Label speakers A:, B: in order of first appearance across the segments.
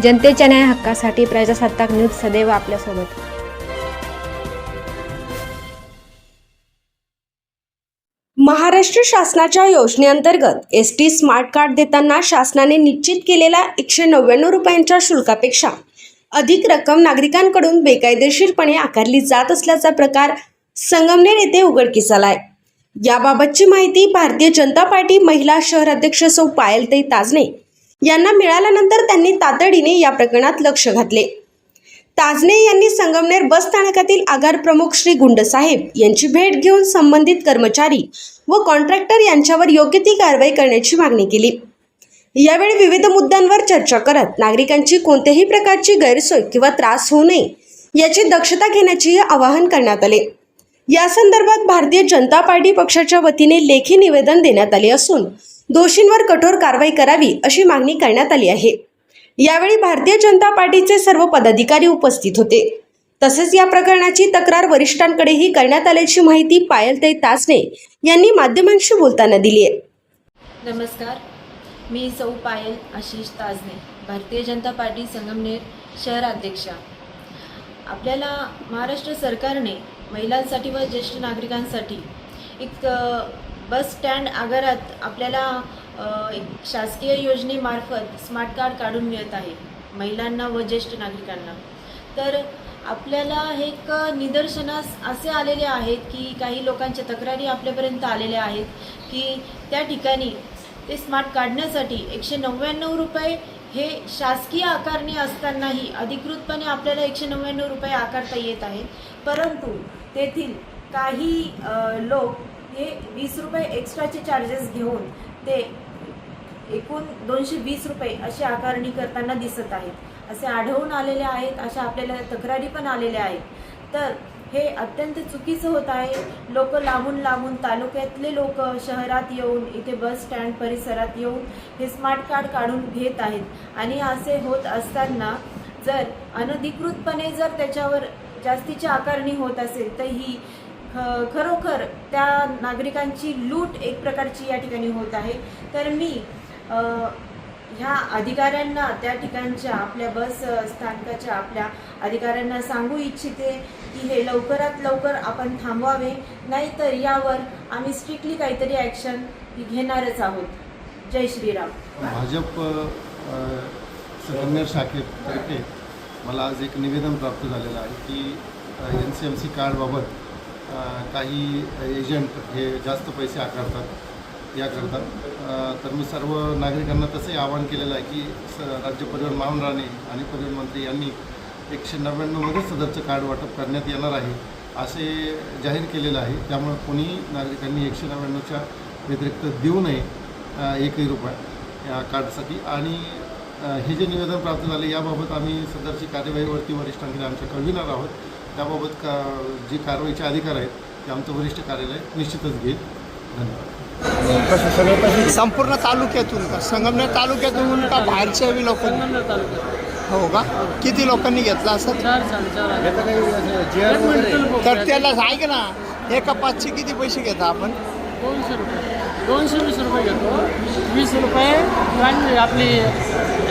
A: जनतेच्या न्याय हक्कासाठी प्रजासत्ताक न्यूज सदैव आपल्यासोबत।
B: महाराष्ट्र शासनाच्या योजनेअंतर्गत एसटी स्मार्ट कार्ड देताना शासनाने निश्चित केलेल्या 199 रुपयांच्या शुल्कापेक्षा अधिक रक्कम नागरिकांकडून बेकायदेशीरपणे आकारली जात असल्याचा प्रकार संगमनेर येथे उघडकीस आलाय। याबाबतची माहिती भारतीय जनता पार्टी महिला शहर अध्यक्ष सौ पायलताई ताजने यांना मिळाल्यानंतर त्यांनी तातडीने या प्रकरणात लक्ष घातले। ताजने यांनी संगमनेर बस स्थानकातील आगार प्रमुख श्री गुंडसाहेब यांची भेट घेऊन संबंधित कर्मचारी व कॉन्ट्रॅक्टर यांच्यावर योग्य ती कारवाई करण्याची मागणी केली। यावेळी विविध मुद्द्यांवर चर्चा करत नागरिकांची कोणत्याही प्रकारची गैरसोय किंवा त्रास होऊ नये याची दक्षता घेण्याचे आवाहन करण्यात आले। या संदर्भात भारतीय जनता पार्टी पक्षाच्या वतीने लेखी निवेदन देण्यात आले असून दोषींवर कठोर कारवाई करावी अशी मागणी करण्यात आली आहे। यावेळी भारतीय जनता पार्टीचे सर्व पदाधिकारी उपस्थित होते। तसेच या प्रकरणाची तक्रार वरिष्ठांकडेही करण्यात आल्याची माहिती पायलताई ताजने यांनी माध्यमांशी बोलताना दिली आहे।
C: नमस्कार, मी सौ पायल आशिष ताजने, भारतीय जनता पार्टी संगमनेर शहर अध्यक्षा। आपल्याला महाराष्ट्र सरकारने महिलांसाठी व ज्येष्ठ नागरिकांसाठी एक बस स्टँड आगारात आपल्याला एक शासकीय योजनेमार्फत स्मार्ट कार्ड काढून मिळत आहे महिलांना व ज्येष्ठ नागरिकांना। तर आपल्याला हे एक निदर्शनास असे आलेले आहेत की काही लोकांच्या तक्रारी आपल्यापर्यंत आलेल्या आहेत की त्या ठिकाणी ते स्मार्ट काढण्यासाठी 199 रुपये हे शासकीय आकारणी असतानाही अधिकृतपणे आपल्याला 199 रुपये आकारता येत आहे, परंतु तेथील काही लोक हे 20 रुपये एक्स्ट्राचे चार्जेस घेऊन ते एकूण 220 रुपये अशी आकारणी करताना दिसत आहेत, असे आढळून आलेले आहेत। अशा आपल्याला तक्रारी पण आलेल्या आहेत। तर हे अत्यंत चुकीचं होत आहे। लोक लांबून तालुक्यातले लोक शहरात येऊन इथे बस स्टँड परिसरात येऊन हे स्मार्ट कार्ड काढून घेत आहेत आणि असे होत असताना जर अनधिकृतपणे जर त्याच्यावर जास्तीची आकारणी होत असेल तर ही खरोखर त्या नागरिकांची लूट एक प्रकारची या ठिकाणी होत आहे। तर मी ह्या अधिकाऱ्यांना त्या ठिकाणच्या आपल्या बस स्थानकाच्या आपल्या अधिकाऱ्यांना सांगू इच्छिते की हे लवकरात लवकर आपण थांबवावे, नाहीतर यावर आम्ही स्ट्रिक्टली काहीतरी ॲक्शन घेणारच आहोत। जय श्रीराम।
D: भाजप संगमनेर शाखेतर्फे मला आज एक निवेदन प्राप्त झालेलं आहे की NCMC कार्डबाबत काही एजंट हे जास्त पैसे आकारतात याकरता। तर मी सर्व नागरिकांना तसंही आवाहन केलेलं आहे की राज्य परिवहन महामंडळाने आणि परिवहन मंत्री यांनी 199मध्ये सदरचं कार्ड वाटप करण्यात येणार आहे असे जाहीर केलेलं आहे। त्यामुळे कोणी नागरिकांनी 199च्या व्यतिरिक्त देऊ नये 1 रुपया या कार्डसाठी। आणि हे जे निवेदन प्राप्त झाले याबाबत आम्ही सदरची कार्यवाहीवरती वरिष्ठांकडे आमच्या कळविणार आहोत। त्याबाबत जी कारवाईचे अधिकार आहेत ते आमचं वरिष्ठ कार्यालय निश्चितच घेईल। धन्यवाद।
E: संपूर्ण तालुक्यातून का संगमनेर तालुक्यातून का बाहेरच्या लोक? हो का? किती लोकांनी घेतला असं? तर त्याला ऐक ना, एका पाचशे किती पैसे घेता आपण?
F: 200 रुपये 220 रुपये घेतो। 20 रुपये आपली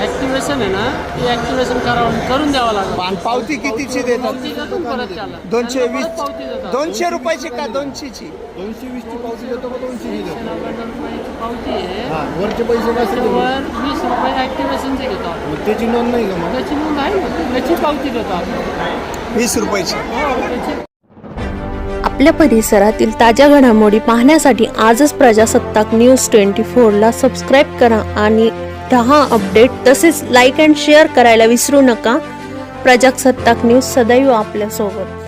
F: ॲक्टिवेशन आहे ना, ती ॲक्टिवेशन करून द्यावं लागतं।
E: आणि पावती कितीची देतात? 220 200 रुपयाची का 200ची?
D: 220ची पावती देतो का 200ची देतो?
F: 199 रुपयाची पावती आहे।
D: वरचे पैसे
F: वर 20 रुपये ॲक्टिवेशनचे घेतो आपण।
D: त्याची नोंद नाही का? मग
F: त्याची नोंद आहे ना, त्याची पावती देतो आपण
E: 20 रुपयाची।
A: आपल्या परिसरातील ताज्या घडामोडी पाहण्यासाठी आजच प्रजासत्ताक न्यूज 24ला सबस्क्राईब करा आणि रहा अपडेट। तसेच लाईक अँड शेअर करायला विसरू नका। प्रजासत्ताक न्यूज सदैव आपल्यासोबत।